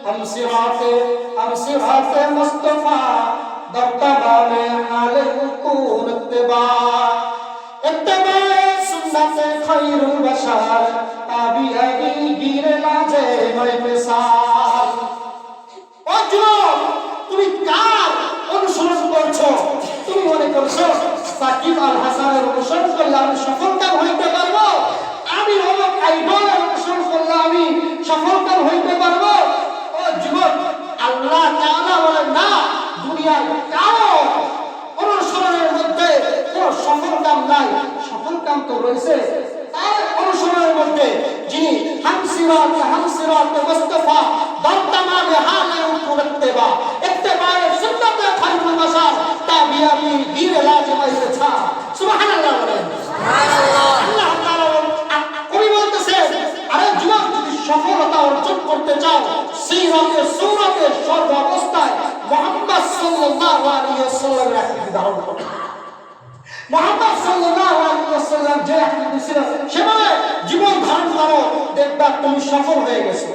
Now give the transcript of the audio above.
हम सिराते मुस्तफा दर्तबाने हाले कुन इत्तिबा इत्तिबा सुन्नत खैरुल बशर ताबिई गिरे लाजे मैं मिसाल। ও যুবক, তুমি কার অনুসরণ করছো? তুমি মনে করছো সাকিব আল হাসানের অনুসরণ করলে আমি সফলকাম হইতে পারবো, আমি অমুক আইডলের অনুসরণ করলে আমি সফলকাম হইতে পারবো? ও যুবক, আল্লাহ তাআলা বলেন না, দুনিয়ার কারো অনুসরণের মধ্যে কোনো সফলকাম নাই। সফলকাম তো রয়েছে তার অনুসরণের মধ্যে, যিনি হামসিরাত মুস্তাফা দর্তমানে হালে কুন ইত্তিবা ইত্তিবা সুন্নাত খায়রুল বাশার তাবিয়াবি গিরে লাজিমাই ছা। সুবহানাল্লাহ বলেন, সুবহানাল্লাহ। আল্লাহ তাআলা কবি বলতেছে, আরে যুবক, যদি সফলতা অর্জন করতে চাও, সিরাতে সুরাতে সর্ব অবস্থায় মুহাম্মদ সাল্লাল্লাহু আলাইহি ওয়াসাল্লামের আকৃতি ধারণ করো। মুহাম্মদ সাল্লাল্লাহু আলাইহি ওয়াসাল্লাম যে আকৃতি ছিল সেভাবে জীবন ধারণ করো, দেখবা তুমি সফল হয়ে গেছো।